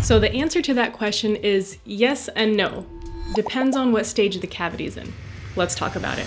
So the answer to that question is yes and no. Depends on what stage the cavity is in. Let's talk about it.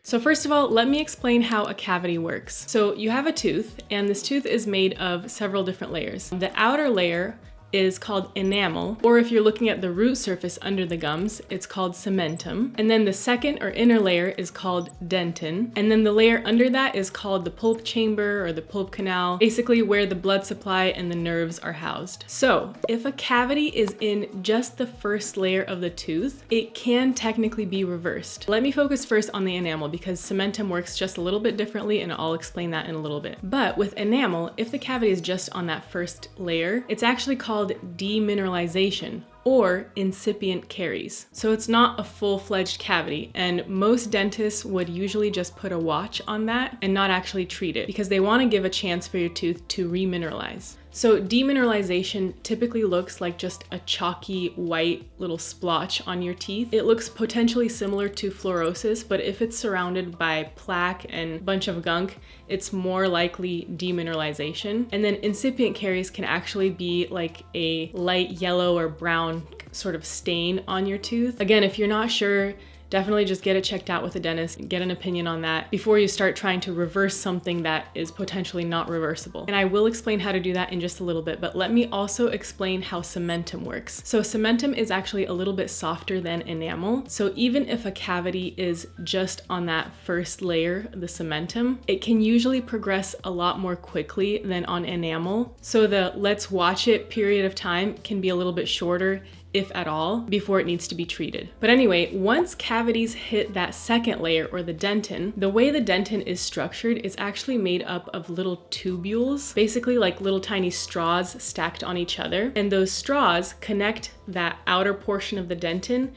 So first of all, let me explain how a cavity works. So you have a tooth, and this tooth is made of several different layers. The outer layer is called enamel, or if you're looking at the root surface under the gums, it's called cementum. And then the second or inner layer is called dentin. And then the layer under that is called the pulp chamber or the pulp canal, basically where the blood supply and the nerves are housed. So if a cavity is in just the first layer of the tooth, it can technically be reversed. Let me focus first on the enamel because cementum works just a little bit differently, and I'll explain that in a little bit. But with enamel, if the cavity is just on that first layer, it's actually called demineralization or incipient caries. So it's not a full-fledged cavity, and most dentists would usually just put a watch on that and not actually treat it because they want to give a chance for your tooth to remineralize. So demineralization typically looks like just a chalky white little splotch on your teeth. It looks potentially similar to fluorosis, but if it's surrounded by plaque and a bunch of gunk, it's more likely demineralization. And then incipient caries can actually be like a light yellow or brown sort of stain on your tooth. Again, if you're not sure, definitely just get it checked out with a dentist, get an opinion on that before you start trying to reverse something that is potentially not reversible. And I will explain how to do that in just a little bit, but let me also explain how cementum works. So cementum is actually a little bit softer than enamel. So even if a cavity is just on that first layer, the cementum, it can usually progress a lot more quickly than on enamel. So the let's watch it period of time can be a little bit shorter, if at all, before it needs to be treated. But anyway, once cavities hit that second layer, or the dentin, the way the dentin is structured is actually made up of little tubules, basically like little tiny straws stacked on each other. And those straws connect that outer portion of the dentin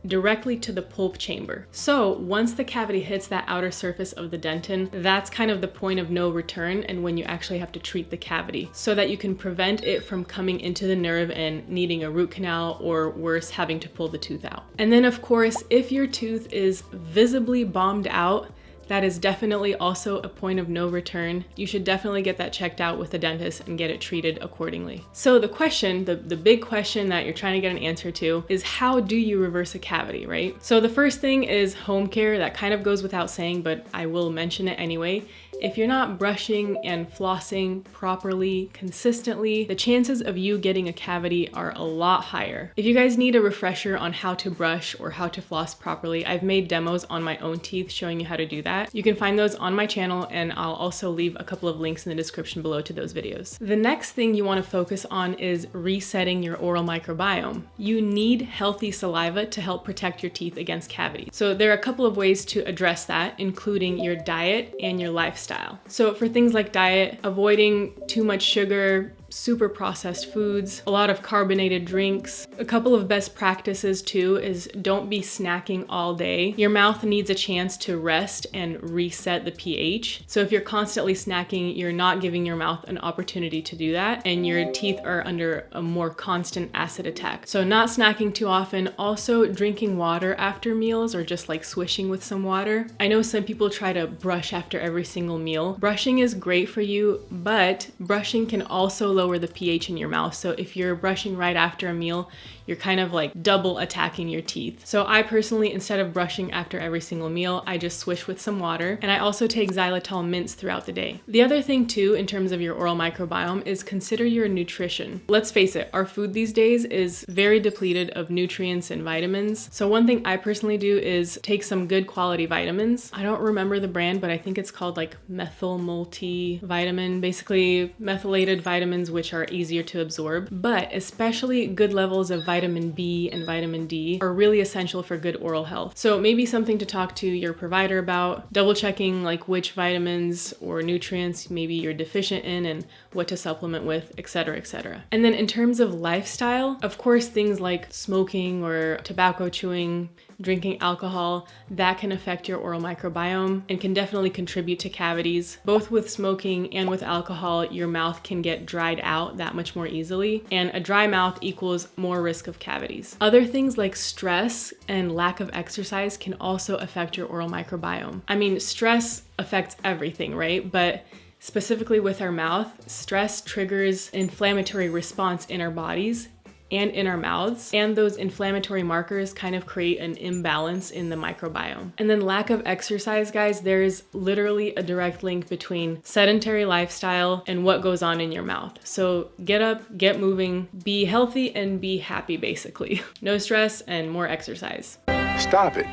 directly to the pulp chamber. So once the cavity hits that outer surface of the dentin, that's kind of the point of no return and when you actually have to treat the cavity so that you can prevent it from coming into the nerve and needing a root canal, or worse, having to pull the tooth out. And then of course, if your tooth is visibly bombed out, that is definitely also a point of no return. You should definitely get that checked out with a dentist and get it treated accordingly. So the question, the big question that you're trying to get an answer to is, how do you reverse a cavity, right? So the first thing is home care. That kind of goes without saying, but I will mention it anyway. If you're not brushing and flossing properly, consistently, the chances of you getting a cavity are a lot higher. If you guys need a refresher on how to brush or how to floss properly, I've made demos on my own teeth showing you how to do that. You can find those on my channel, and I'll also leave a couple of links in the description below to those videos. The next thing you want to focus on is resetting your oral microbiome. You need healthy saliva to help protect your teeth against cavities. So there are a couple of ways to address that, including your diet and your lifestyle. So for things like diet, avoiding too much sugar, super processed foods, a lot of carbonated drinks. A couple of best practices too is don't be snacking all day. Your mouth needs a chance to rest and reset the pH. So if you're constantly snacking, you're not giving your mouth an opportunity to do that, and your teeth are under a more constant acid attack. So not snacking too often. Also drinking water after meals, or just like swishing with some water. I know some people try to brush after every single meal. Brushing is great for you, but brushing can also lower the pH in your mouth. So if you're brushing right after a meal, you're kind of like double attacking your teeth. So I personally, instead of brushing after every single meal, I just swish with some water, and I also take xylitol mints throughout the day. The other thing too, in terms of your oral microbiome, is consider your nutrition. Let's face it, our food these days is very depleted of nutrients and vitamins. So one thing I personally do is take some good quality vitamins. I don't remember the brand, but I think it's called like methyl multivitamin, basically methylated vitamins which are easier to absorb. But especially good levels of vitamin B and vitamin D are really essential for good oral health. So maybe something to talk to your provider about, double checking like which vitamins or nutrients maybe you're deficient in and what to supplement with, etc., etc. And then in terms of lifestyle, of course, things like smoking or tobacco chewing, drinking alcohol, that can affect your oral microbiome and can definitely contribute to cavities. Both with smoking and with alcohol, your mouth can get dried out that much more easily, and a dry mouth equals more risk of cavities. Other things like stress and lack of exercise can also affect your oral microbiome. I mean, stress affects everything, right? But Specifically with our mouth, stress triggers inflammatory response in our bodies and in our mouths, and those inflammatory markers kind of create an imbalance in the microbiome. And then lack of exercise, guys, there's literally a direct link between sedentary lifestyle and what goes on in your mouth. So get up, get moving, be healthy, and be happy, basically. No stress and more exercise. Stop it.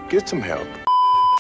Get some help.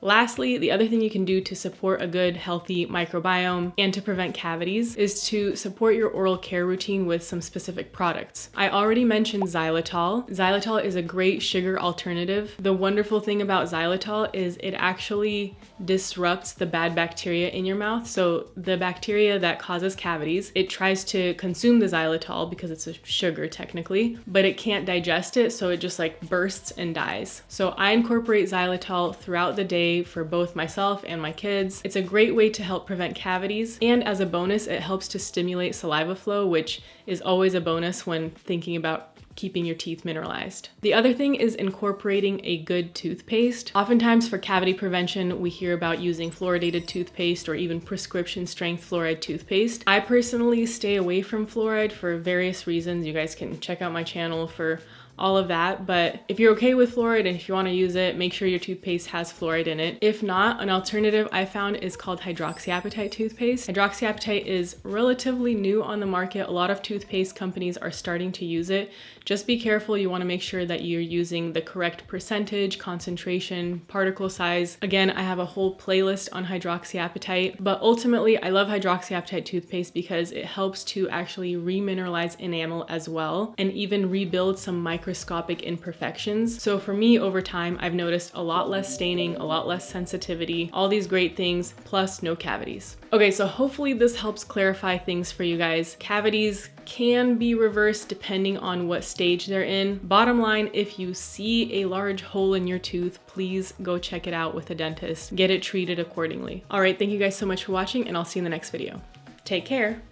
Lastly, the other thing you can do to support a good, healthy microbiome and to prevent cavities is to support your oral care routine with some specific products. I already mentioned xylitol. Xylitol is a great sugar alternative. The wonderful thing about xylitol is it actually disrupts the bad bacteria in your mouth. So the bacteria that causes cavities, it tries to consume the xylitol because it's a sugar technically, but it can't digest it, so it just like bursts and dies. So I incorporate xylitol throughout the day for both myself and my kids. It's a great way to help prevent cavities, and as a bonus, it helps to stimulate saliva flow, which is always a bonus when thinking about keeping your teeth mineralized. The other thing is incorporating a good toothpaste. Oftentimes for cavity prevention, we hear about using fluoridated toothpaste or even prescription strength fluoride toothpaste. I personally stay away from fluoride for various reasons. You guys can check out my channel for all of that, but if you're okay with fluoride and if you want to use it, make sure your toothpaste has fluoride in it. If not, an alternative I found is called hydroxyapatite toothpaste. Hydroxyapatite is relatively new on the market. A lot of toothpaste companies are starting to use it. Just be careful. You want to make sure that you're using the correct percentage, concentration, particle size. Again, I have a whole playlist on hydroxyapatite, but ultimately I love hydroxyapatite toothpaste because it helps to actually remineralize enamel as well and even rebuild some microscopic imperfections. So for me, over time, I've noticed a lot less staining, a lot less sensitivity, all these great things, plus no cavities. Okay, so hopefully this helps clarify things for you guys. Cavities can be reversed depending on what stage they're in. Bottom line, if you see a large hole in your tooth, please go check it out with a dentist. Get it treated accordingly. All right, thank you guys so much for watching, and I'll see you in the next video. Take care.